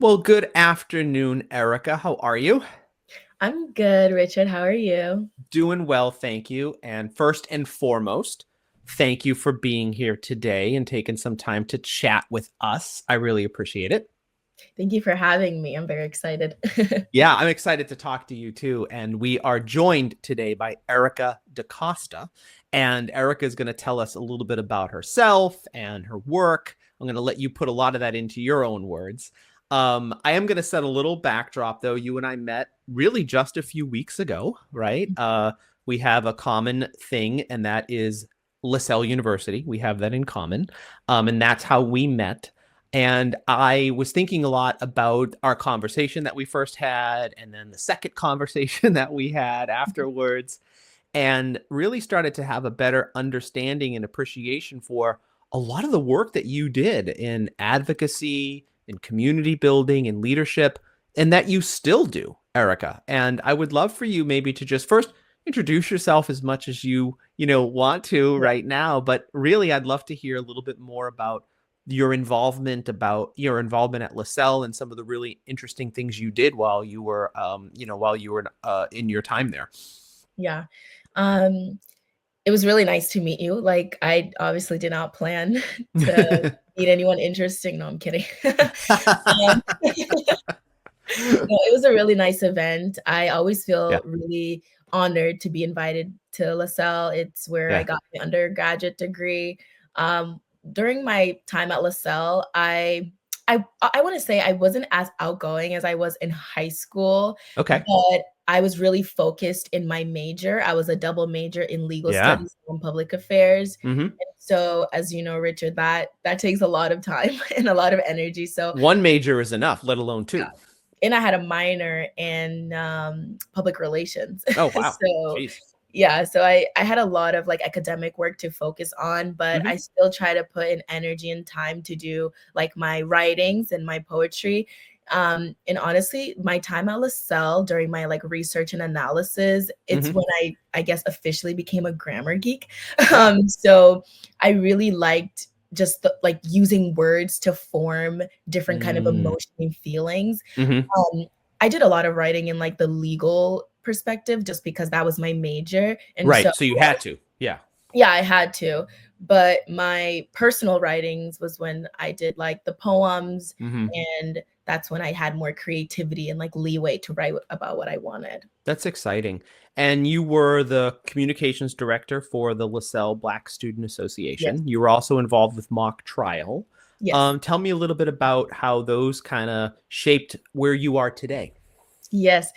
Well, good afternoon, Erica. How are you? I'm good, Richard. How are you? Doing well, thank you. And first and foremost, thank you for being here today and taking some time to chat with us. I really appreciate it. Thank you for having me. I'm very excited. Yeah, I'm excited to talk to you too. And we are joined today by Erica DaCosta. And Erica is going to tell us a little bit about herself and her work. I'm going to let you put a lot of that into your own words. I am going to set a little backdrop, though. You and I met really just a few weeks ago, right? We have a common thing, and that is LaSalle University. We have that in common. And that's how we met. And I was thinking a lot about our conversation that we first had, and then the second conversation that we had afterwards, and really started to have a better understanding and appreciation for a lot of the work that you did in advocacy, in community building, and leadership, and that you still do, Erica. And I would love for you maybe to just first introduce yourself as much as you want to Yeah. right now, but really I'd love to hear a little bit more about your involvement at LaSalle and some of the really interesting things you did while you were in your time there. Yeah. Um, it was really nice to meet you. Like, I obviously did not plan to meet anyone interesting. No, I'm kidding. Um, no, it was a really nice event. I always Yeah, feel really honored to be invited to LaSalle. It's where I yeah. got my undergraduate degree. Um, During my time at LaSalle, I want to say I wasn't as outgoing as I was in high school, Okay. but I was really focused in my major. I was a double major in legal Yeah. studies and public affairs. Hmm. So, as you know, Richard, that takes a lot of time and a lot of energy. So, One major is enough, let alone two. and I had a minor in public relations. Oh, wow. So Jeez. yeah, so I had a lot of like academic work to focus on, but I Hmm. still try to put in energy and time to do like my writings and my poetry. And honestly, my time at LaSalle during my like research and analysis, it's Hmm. when I guess officially became a grammar geek. Yeah. So I really liked just like using words to form different kind of Mm. emotion and feelings. Hmm. um, I did a lot of writing in like the legal perspective just because that was my major. And so Right. So you had to. Yeah. yeah, I had to. But my personal writings was when I did like the poems, Hmm. and that's when I had more creativity and like leeway to write about what I wanted. That's exciting. And you were the communications director for the LaSalle Black Student Yes. Association. You were also involved with mock trial. Yes. Tell me a little bit about how those kind of shaped where you are today. Yes.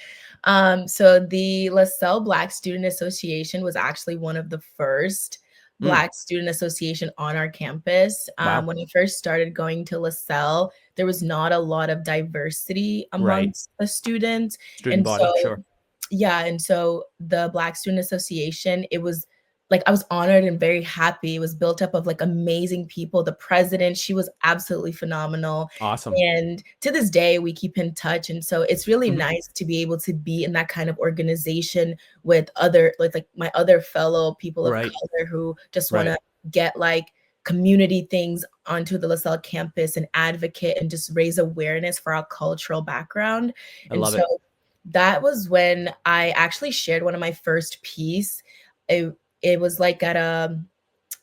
So the LaSalle Black Student Association was actually one of the first Mm, Black student association on our campus. wow. When I first started going to LaSalle, there was not a lot of diversity Right. amongst the students. Student And body, so sure. yeah, and so the Black Student Association, it was like I was honored and very happy. It was built up of like amazing people. The president, she was absolutely phenomenal. Awesome. And to this day, we keep in touch. And so it's really Hmm. nice to be able to be in that kind of organization with other like my other fellow people of Right. color who just want Right. to get like community things onto the LaSalle campus and advocate and just raise awareness for our cultural background. I And love so it. that was when I actually shared one of my first piece. It was like at a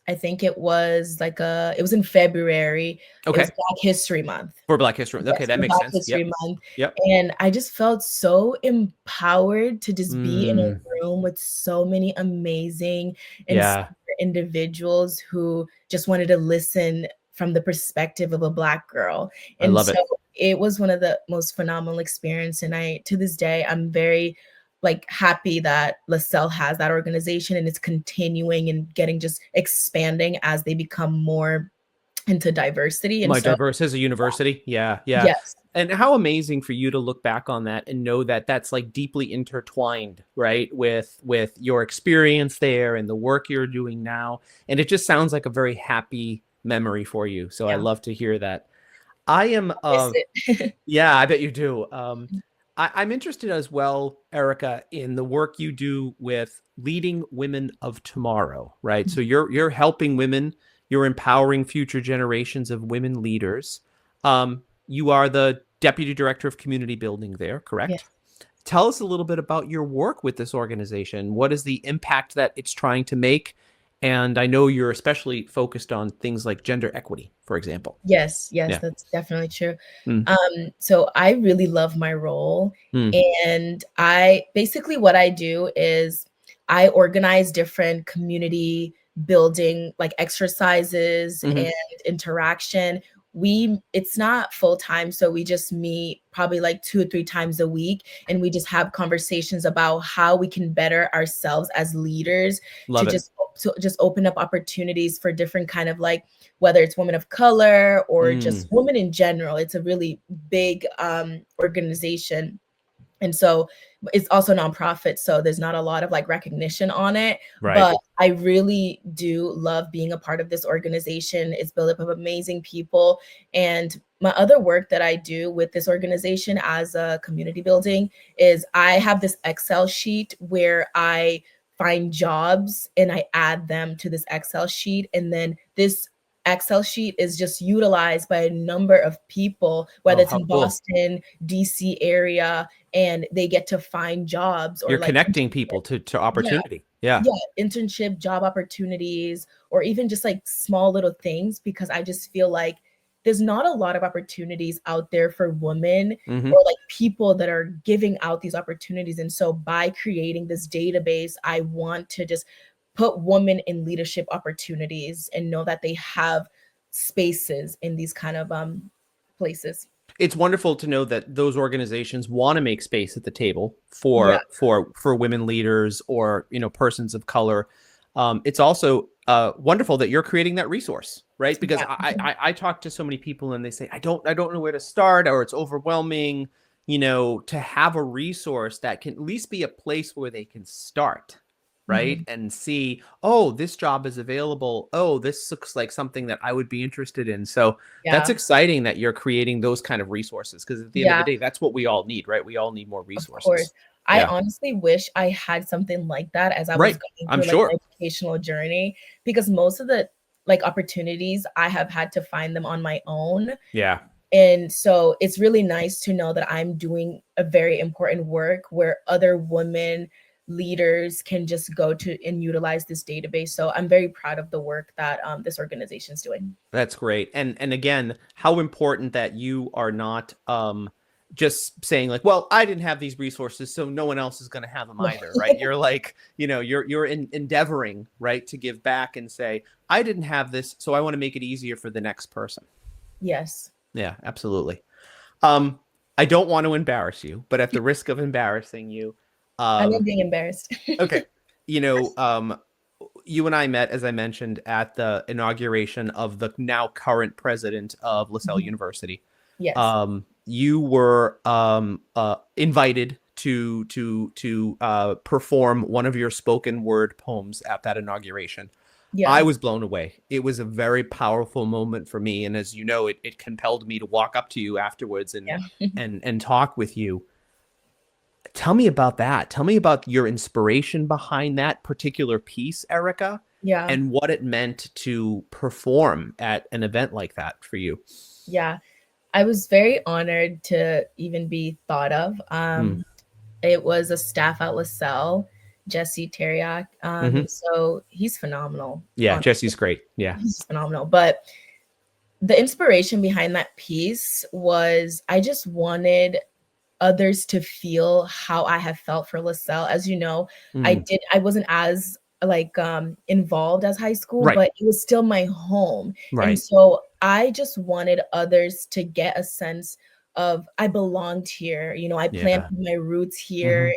I think it was in February. It was Okay. Black History Month. For Black History. Okay, Yes, that for makes Black sense. History Yep. Month. Yep. And I just felt so empowered to just be in a Mm, room with so many amazing, yeah. inspired individuals who just wanted to listen from the perspective of a Black girl. I And love so it. it was one of the most phenomenal experience. And I, to this day, I'm very like happy that LaSalle has that organization and it's continuing and getting just expanding as they become more into diversity. And My so, diverse as a university. Yeah, yeah. yes, And how amazing for you to look back on that and know that that's like deeply intertwined, right, with your experience there and the work you're doing now. And it just sounds like a very happy memory for you. So I yeah, love to hear that. I am miss it. Yeah, I bet you do. I'm interested as well, Erica, in the work you do with leading women of tomorrow, right? So you're helping women, you're empowering future generations of women leaders. You are the Deputy Director of Community Building there, correct? Yes. Tell us a little bit about your work with this organization. What is the impact that it's trying to make? And I know you're especially focused on things like gender equity, for example. Yes, yes, Yeah. that's definitely true. Mm. So I really love my role, Mm. and I basically what I do is I organize different community building like exercises Hmm. and interaction. It's not full time, so we just meet probably like 2 or 3 times a week, and we just have conversations about how we can better ourselves as leaders to Love it. just open up opportunities for different kind of like whether it's women of color or just Mm. women in general. It's a really big organization. And so it's also nonprofit, so there's not a lot of like recognition on it. Right. But I really do love being a part of this organization. It's built up of amazing people. And my other work that I do with this organization as a community building is I have this Excel sheet where I find jobs and I add them to this Excel sheet. And then this Excel sheet is just utilized by a number of people, whether Oh, it's how in cool. Boston, DC area, and they get to find jobs or You're like connecting people to yeah, opportunity. Yeah. yeah, internship, job opportunities, or even just like small little things, because I just feel like there's not a lot of opportunities out there for women Hmm. or like people that are giving out these opportunities. And so by creating this database, I want to just put women in leadership opportunities and know that they have spaces in these kind of places. It's wonderful to know that those organizations want to make space at the table Yeah, for women leaders or persons of color. It's also wonderful that you're creating that resource, right? Because yeah, I talk to so many people and they say I don't know where to start, or it's overwhelming. To have a resource that can at least be a place where they can start, right? mhm, And see, oh, this job is available. Oh, this looks like something that I would be interested in. So that's yeah, exciting that you're creating those kind of resources, because at the end of the yeah. day, that's what we all need, right? We all need more Of course. resources. I Yeah. honestly wish I had something like that as I was Right. going I'm through, like, my sure. educational journey, because most of the, like, opportunities, I have had to find them on my own, Yeah. and so it's really nice to know that I'm doing a very important work where other women leaders can just go to and utilize this database, so I'm very proud of the work that, this organization is doing. That's great. And again, how important that you are not just saying like, well, I didn't have these resources, so no one else is going to have them Yeah. either, right? You're like, you're endeavoring, right, to give back and say, I didn't have this, so I want to make it easier for the next person. Yes. Yeah, absolutely. Um, I don't want to embarrass you, but at the risk of embarrassing you, I love um, being embarrassed. okay, you know, um, you and I met, as I mentioned, at the inauguration of the now current president of LaSalle Mhm. University. Yes. You were invited to perform one of your spoken word poems at that inauguration. I Yeah. was blown away. It was a very powerful moment for me, and as you know, it compelled me to walk up to you afterwards and Yeah. and talk with you. Tell me about that. Tell me about your inspiration behind that particular piece, Erica, Yeah. and what it meant to perform at an event like that for you. Yeah. I was very honored to even be thought of. Mm. It was a staff at LaSalle, Jesse Terriac. Hmm. So he's phenomenal. Yeah, Jesse's great. Yeah. He's phenomenal. But the inspiration behind that piece was I just wanted others to feel how I have felt for LaSalle. As you know, Mm. I wasn't as like involved as high school, Right. but it was still my home. And Right. so I just wanted others to get a sense of I belonged here. You know, I Yeah. planted my roots Hmm. here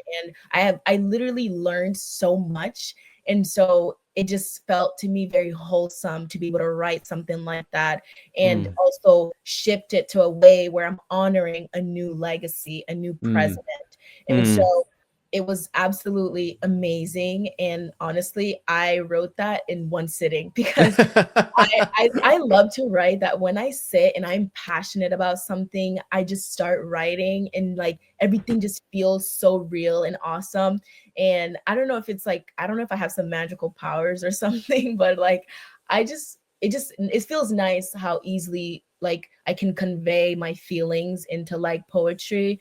and I literally learned so much. And so it just felt to me very wholesome to be able to write something like that and Mm. also shift it to a way where I'm honoring a new legacy, a new Mm. president. And Mm. so it was absolutely amazing. And honestly, I wrote that in one sitting because I love to write that when I sit and I'm passionate about something, I just start writing and like everything just feels so real and awesome. And I don't know if it's like, I don't know if I have some magical powers or something, but like I just it feels nice how easily like I can convey my feelings into like poetry.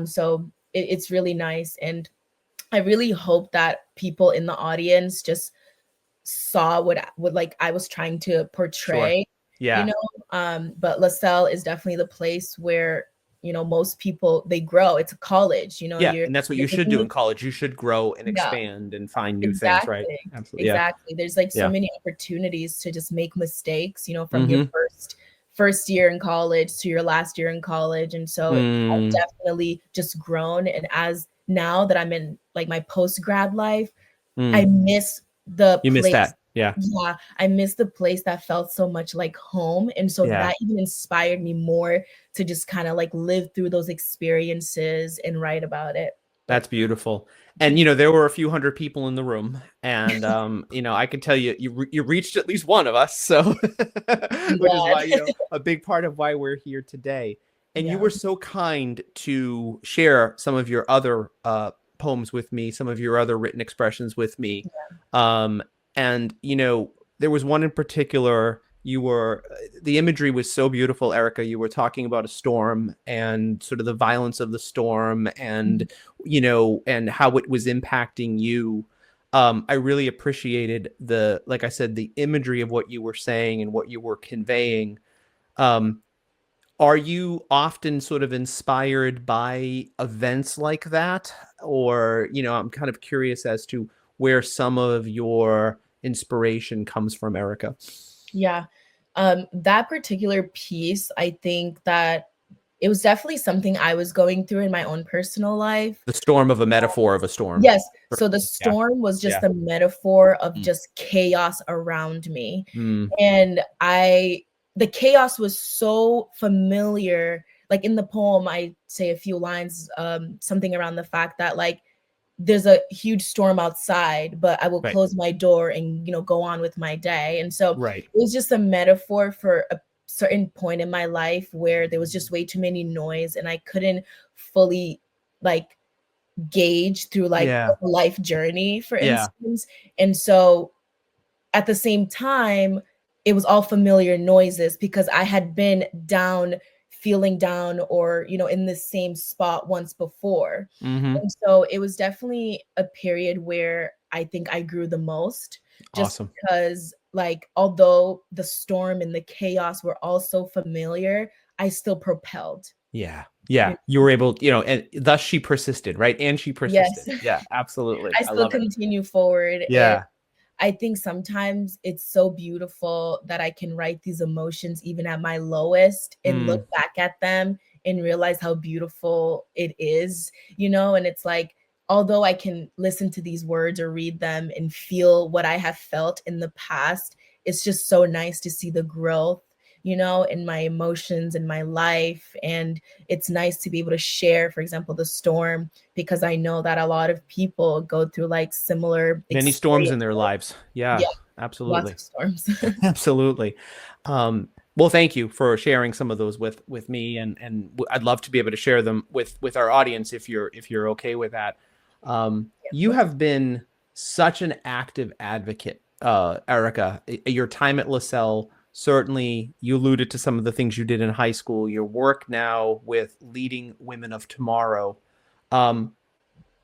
So it's really nice. And I really hope that people in the audience just saw what like I was trying to Sure. portray, you Yeah. know. But LaSalle is definitely the place where, you know, most people, they grow. It's a college, you know, Yeah. And that's what you you're should do in college. You should grow and yeah, expand and find new things, right? exactly. Absolutely. Yeah. Exactly. There's like so Yeah. many opportunities to just make mistakes, you know, from your Mm-hmm. first year in college to your last year in college. And so I've Mm, definitely just grown. And as now that I'm in like my post grad life, I mm. miss the You missed place. that. Yeah. Yeah, I miss the place that felt so much like home. And so Yeah. that even inspired me more to just kind of like live through those experiences and write about it. That's beautiful. And there were a few hundred people in the room, and I can tell you, you reached at least one of us, so I'm which is glad. why, a big part of why we're here today. And you Yeah. were so kind to share some of your other poems with me, some of your other written expressions with me. Um, and there was one in particular. The imagery was so beautiful, Erica. You were talking about a storm and sort of the violence of the storm, and and how it was impacting you. I really appreciated like I said, the imagery of what you were saying and what you were conveying. Um, are you often sort of inspired by events like that? Or, I'm kind of curious as to where some of your inspiration comes from, Erica. Yeah. That particular piece, I think that it was definitely something I was going through in my own personal life. The storm of a metaphor of a storm. Yes. So the Yeah. storm was just Yeah. a metaphor of Mm. just chaos around me. Mm. And the chaos was so familiar. Like in the poem, I say a few lines, something around the fact that like there's a huge storm outside, but I will Right. close my door and, go on with my day. And so Right. it was just a metaphor for a certain point in my life where there was just way too many noise and I couldn't fully like gauge through like Yeah. a life journey, for Yeah. instance. And so at the same time, it was all familiar noises because I had been down, feeling down, or, in the same spot once before. Mm-hmm. And so it was definitely a period where I think I grew the most, just Awesome. because, like, although the storm and the chaos were all so familiar, I still propelled. Yeah. Yeah. You were able, and thus she persisted, right? And she Yes. persisted. Yeah, absolutely. I I still love it. continue forward. And Yeah. I think sometimes it's so beautiful that I can write these emotions even at my lowest and Mm. look back at them and realize how beautiful it is, and it's like, although I can listen to these words or read them and feel what I have felt in the past, it's just so nice to see the growth, in my emotions in my life. And it's nice to be able to share, for example, the storm, because I know that a lot of people go through like similar Many storms in their experiences. lives. Yeah, Yeah, lots absolutely. of storms. Absolutely. Well, thank you for sharing some of those with me, and I'd love to be able to share them with our audience if you're okay with that. You have been such an active advocate, Erica. Your time at LaSalle, certainly you alluded to some of the things you did in high school, your work now with leading women of tomorrow. Um,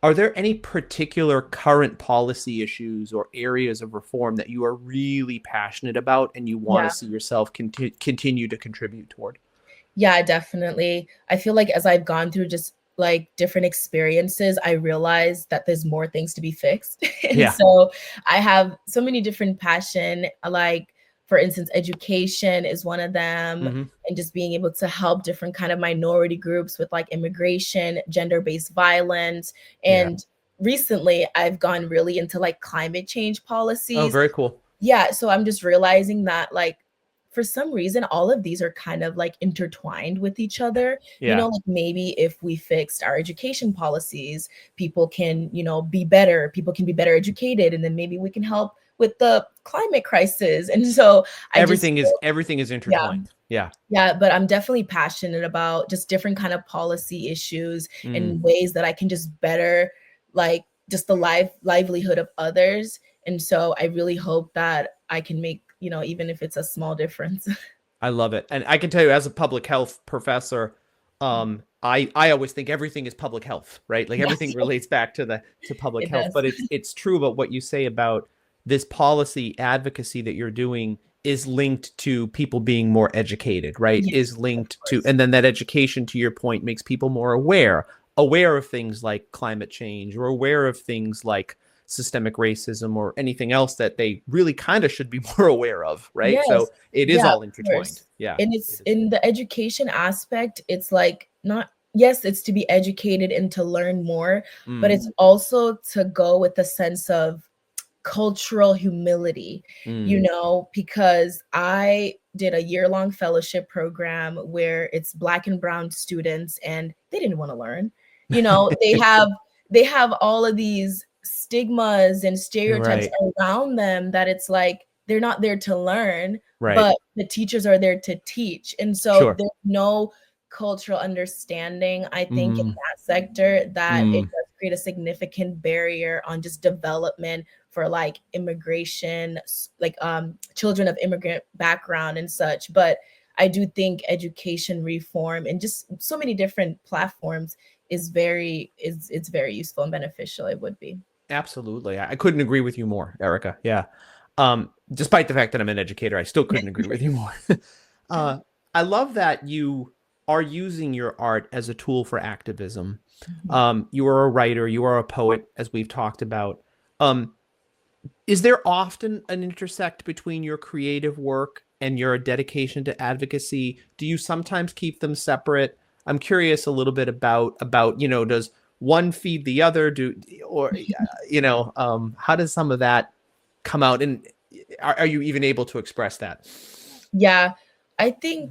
are there any particular current policy issues or areas of reform that you are really passionate about and you want Yeah. to see yourself continue to contribute toward? Yeah, definitely. I feel like as I've gone through just like different experiences, I realize that there's more things to be fixed. And Yeah. so I have so many different passion, like for instance, education is one of them, Mm-hmm. and just being able to help different kind of minority groups with like immigration, gender-based violence. Yeah. And recently I've gone really into like climate change Oh, policies. very cool. Yeah, so I'm just realizing that like for some reason all of these are kind of like intertwined with each other. Yeah. Like maybe if we fixed our education policies, people can, be better, people can be better educated, and then maybe we can help with the climate crisis. And so Everything is yeah, intertwined. Yeah. yeah, but I'm definitely passionate about just different kind of policy issues Mm. and ways that I can just better like just the livelihood of others. And so I really hope that I can make, even if it's a small difference. I love it. And I can tell you as a public health professor, I always think everything is public health, right? Like Yes, everything relates back to public it health, does. but it's true about what you say about this policy advocacy that you're doing is linked to people being more educated, right? Yes, Is of linked to, course. and then that education, to your point, makes people more aware of things like climate change, or aware of things like systemic racism, or anything else that they really kind of should be more aware of, right? Yes. So it is Yeah, all of intertwined. course. Yeah. And It it's is. in the education aspect, it's like not, yes, it's to be educated and to learn more, but Mm, it's also to go with a sense of cultural humility, mm. because I did a year-long fellowship program where it's Black and brown students and they didn't want to learn. They have all of these stigmas and stereotypes Right. around them that it's like they're not there to learn, Right. but the teachers are there to teach. And so Sure. there's no cultural understanding, I think, in Mm, that sector, that it mm. does create a significant barrier on just development for like immigration, like children of immigrant background and such. But I do think education reform and just so many different platforms it's very useful and beneficial. It would be. Absolutely. I couldn't agree with you more, Erica. Yeah. Despite the fact that I'm an educator, I still couldn't agree with you more. uh, I love that you are using your art as a tool for activism. Mhm. You are a writer, you are a poet, as we've talked about. Um, is there often an intersect between your creative work and your dedication to advocacy? Do you sometimes keep them separate? I'm curious a little bit about does one feed the other? Or how does some of that come out? And are you even able to express that? Yeah, I think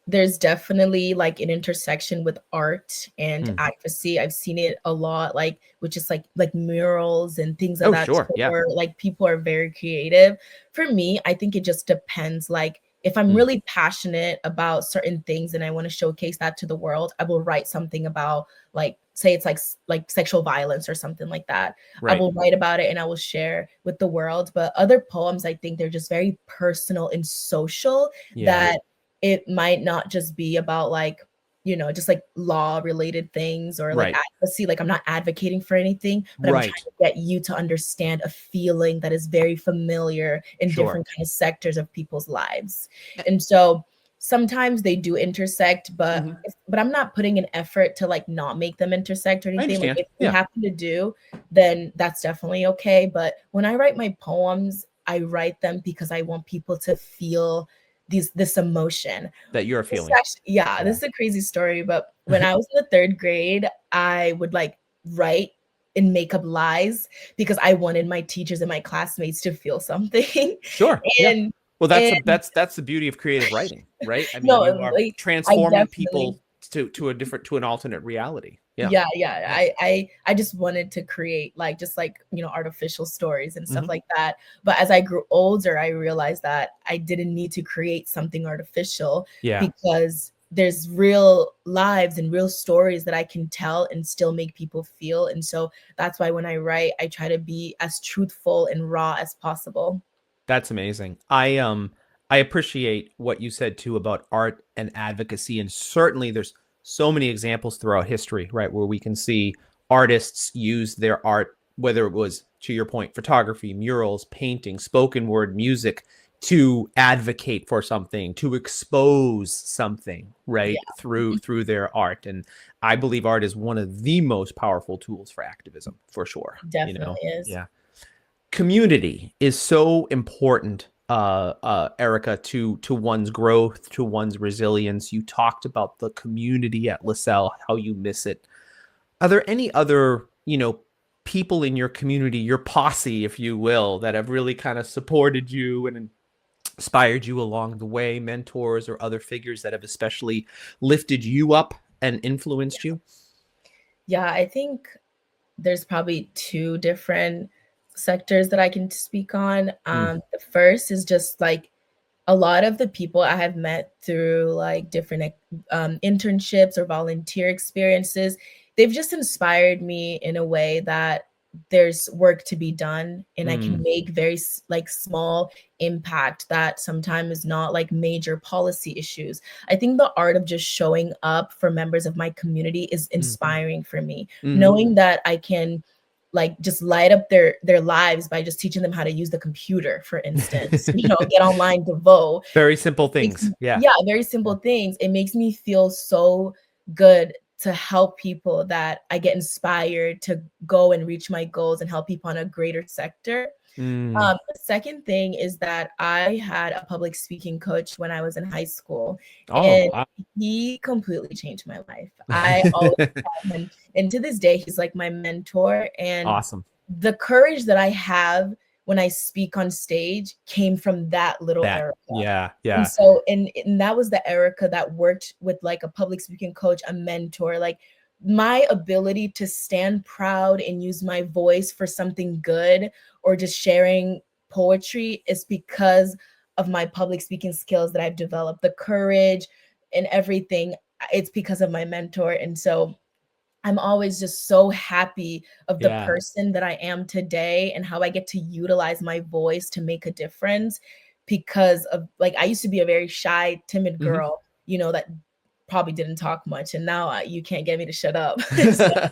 there's definitely like an intersection with art and Mm. advocacy. I've seen it a lot, like which is like murals and things of Oh, that sure. Yeah. sort. Like people are very creative. For me, I think it just depends. Like if I'm Mm. really passionate about certain things and I want to showcase that to the world, I will write something about, like say it's like sexual violence or something like that. I Right. will write about it and I will share with the world. But other poems, I think they're just very personal and social, Yeah. that it might not just be about like, just like law related things or like Right. advocacy. Like I'm not advocating for anything, but I'm trying Right. to get you to understand a feeling that is very familiar in Sure. different kind of sectors of people's lives. And so sometimes they do intersect, but Mhm. but I'm not putting an effort to like not make them intersect or I anything. Like understand. if they Yeah. happen to do, then that's definitely okay. But when I write my poems, I write them because I want people to feel this emotion. That you're This is feeling. actually, yeah, Yeah. this is a crazy story, but when I was in the 3rd grade, I would like write and make up lies because I wanted my teachers and my classmates to feel something. Sure. Yeah. and Well, and that's the beauty of creative writing, right? I mean, no, you are like I transforming definitely, people to an alternate reality. Yeah. yeah, yeah. Yeah. I just wanted to create like just like, artificial stories and stuff Hmm. like that. But as I grew older, I realized that I didn't need to create something artificial Yeah. because there's real lives and real stories that I can tell and still make people feel. And so that's why when I write, I try to be as truthful and raw as possible. That's amazing. I appreciate what you said too about art and advocacy, and certainly there's so many examples throughout history, right, where we can see artists use their art, whether it was, to your point, photography, murals, painting, spoken word, music, to advocate for something, to expose something, Yeah, right, through their art. And I believe art is one of the most powerful tools for activism, for sure. definitely is. Yeah. Community is so important, Erica, to one's growth, to one's resilience. You talked about the community at LaSalle, how you miss it. Are there any other, people in your community, your posse, if you will, that have really kind of supported you and inspired you along the way, mentors or other figures that have especially lifted you up and influenced you? Yeah, I think there's probably two different sectors that I can speak on. Mm, The first is just like a lot of the people I have met through like different internships or volunteer experiences, they've just inspired me in a way that there's work to be done, and I can Mm, make very like small impact that sometimes is not like major policy issues. I think the art of just showing up for members of my community is mm, inspiring for me. mhm. Knowing that I can like just light up their lives by just teaching them how to use the computer, for instance, get online to vote. Very simple Makes things. me, Yeah. yeah, very simple things. It makes me feel so good to help people, that I get inspired to go and reach my goals and help people on a greater sector. Mm. The second thing is that I had a public speaking coach when I was in high school, Oh, and wow. he completely changed my life. I always have him, and to this day, he's like my mentor. And Awesome. the courage that I have when I speak on stage came from that little That. Erica. Yeah. And Yeah. so, and that was the Erica that worked with like a public speaking coach, a mentor. Like my ability to stand proud and use my voice for something good, or just sharing poetry, is because of my public speaking skills that I've developed, the courage and everything. It's because of my mentor. And so I'm always just so happy of the Yeah. person that I am today, and how I get to utilize my voice to make a difference, because of like I used to be a very shy, timid Mhm. girl, that probably didn't talk much, and now you can't get me to shut up. So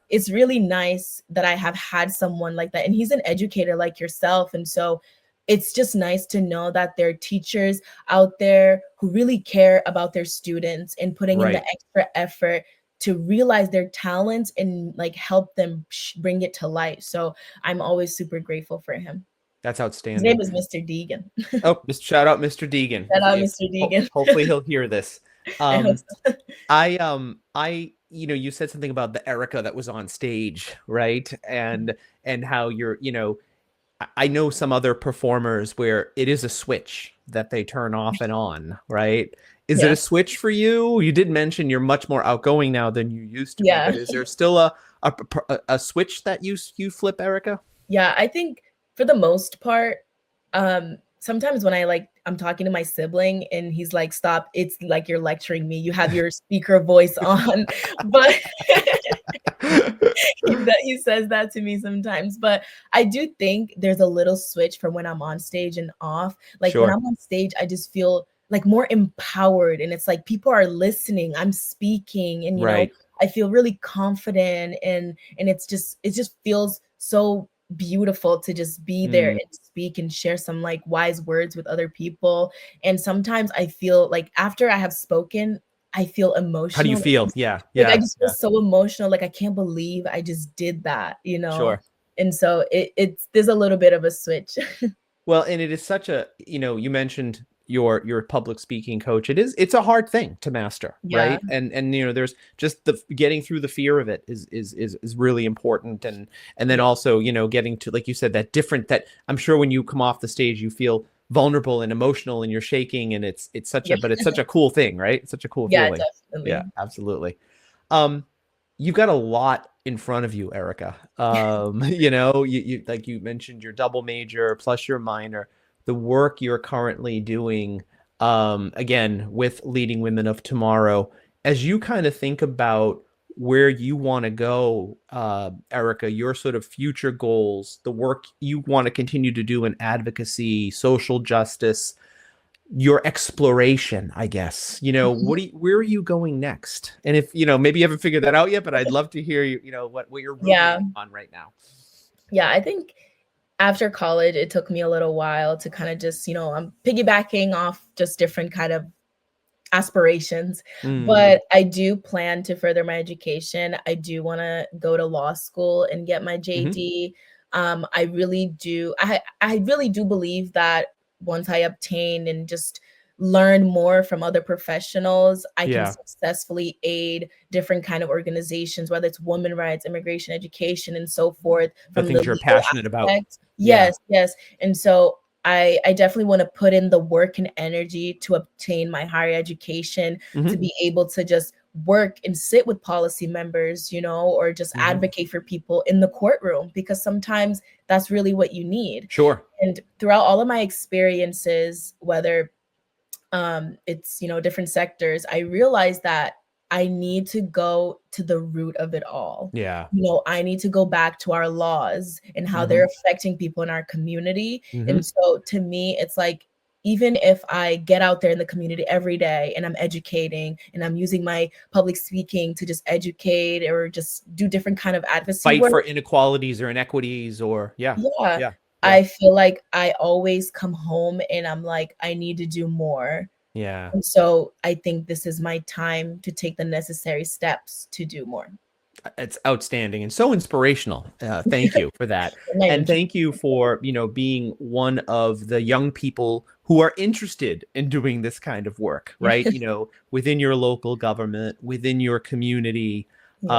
it's really nice that I have had someone like that, and he's an educator like yourself. And so it's just nice to know that there are teachers out there who really care about their students and putting in the Right. extra effort to realize their talents and like help them bring it to life. So I'm always super grateful for him. That's His name outstanding. is Mr. Deegan. Oh, just shout out Mr. Deegan. Shout out Mr. Deegan. Hopefully he'll hear this. I hope Um, so. you said something about the Erica that was on stage, right? And how I know some other performers where it is a switch that they turn off and on, right? Is it Yeah. a switch for you? You did mention you're much more outgoing now than you used to be, Yeah. but is there still a switch that you flip, Erica? Yeah, I think for the most part, sometimes when I'm talking to my sibling and he's like, "Stop, it's like you're lecturing me. You have your speaker voice on." But he says that to me sometimes. But I do think there's a little switch from when I'm on stage and off. Like when Sure. I'm on stage, I just feel like more empowered, and it's like people are listening, I'm speaking, and Right. I feel really confident, and it just feels so beautiful to just be there Mm. and speak and share some like wise words with other people. And sometimes I feel like after I have spoken, I feel How do you emotional. feel? Yeah. Like I Yeah. just feel Yeah. so emotional. Like I can't believe I just did that. Sure. And so it's there's a little bit of a switch. Well, and it is such you mentioned your public speaking coach. It's a hard thing to master, Yeah. right? And there's just the getting through the fear of it is really important. And then Yeah. also, getting to, like you said, that I'm sure when you come off the stage, you feel vulnerable and emotional and you're shaking, and Yeah. it's such a cool thing, right? It's such a cool Yeah, feeling. Yeah, definitely. absolutely. Um, you've got a lot in front of you, Erica. You like you mentioned your double major plus your minor, the work you're currently doing, again, with Leading Women of Tomorrow. As you kind of think about where you want to go, Erica, your sort of future goals, the work you want to continue to do in advocacy, social justice, your exploration, I guess. Where are you going next? And if, maybe you haven't figured that out yet, but I'd love to hear what you're Yeah. ruminating on right now. Yeah, I think after college, it took me a little while to kind of just, I'm piggybacking off just different kind of aspirations. Mm, But I do plan to further my education. I do want to go to law school and get my hmm JD. I really do. I really do believe that once I obtain and just learn more from other professionals, I can Yeah, successfully aid different kind of organizations, whether it's women rights, immigration, education, and so forth, the from the things you're legal passionate about. aspect. Yeah. Yes, yes. And so I definitely want to put in the work and energy to obtain my higher education, to hmm be able to just work and sit with policy members, or just hmm advocate for people in the courtroom, because sometimes that's really what you need. Sure. And throughout all of my experiences, whether it's different sectors, I realized that I need to go to the root of it all. Yeah. You know, I need to go back to our laws and how Hmm. they're affecting people in our community. Hmm. And so to me, it's like, even if I get out there in the community every day and I'm educating and I'm using my public speaking to just educate or just do different kind of advocacy Fight work, for inequalities or inequities or yeah, yeah, yeah, yeah, I feel like I always come home and I'm like, I need to do more. yeah. And so I think this is my time to take the necessary steps to do more. It's outstanding and so inspirational. Thank you for that. I'm not even And kidding. thank you for, being one of the young people who are interested in doing this kind of work, right? Within your local government, within your community. Yes.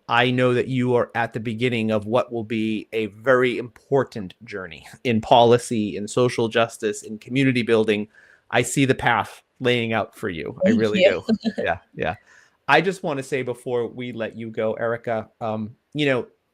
I know that you are at the beginning of what will be a very important journey in policy, in social justice, in community building. I see the path laying out for you. I Thank really you. do. Yeah, yeah. I just want to say before we let you go, Erica,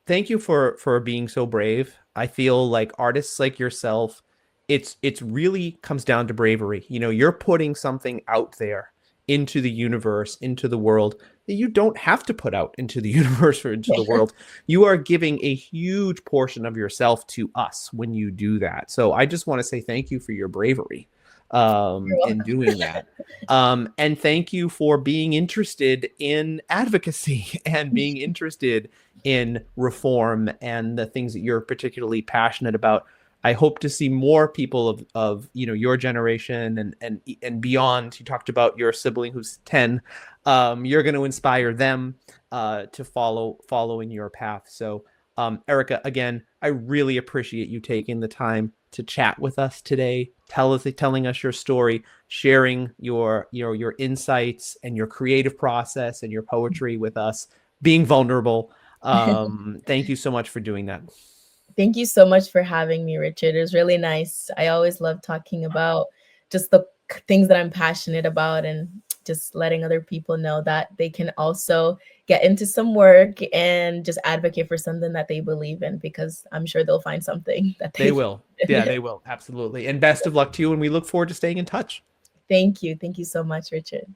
thank you for being so brave. I feel like artists like yourself, it's really comes down to bravery. You're putting something out there into the universe, into the world that you don't have to put out into the universe or into the world. You are giving a huge portion of yourself to us when you do that. So I just want to say thank you for your bravery You're in welcome. doing that. And thank you for being interested in advocacy and being interested in reform and the things that you're particularly passionate about. I hope to see more people of your generation and beyond. You talked about your sibling who's 10. You're going to inspire them to follow in your path. So Erica, again, I really appreciate you taking the time to chat with us today, telling us your story, sharing your insights and your creative process and your poetry with us, being vulnerable. Thank you so much for doing that. Thank you so much for having me, Richard. It was really nice. I always love talking about just the things that I'm passionate about and just letting other people know that they can also get into some work and just advocate for something that they believe in, because I'm sure they'll find something that They they will. believe Yeah, in. they will. Absolutely. And best of luck to you. And we look forward to staying in touch. Thank you. Thank you so much, Richard.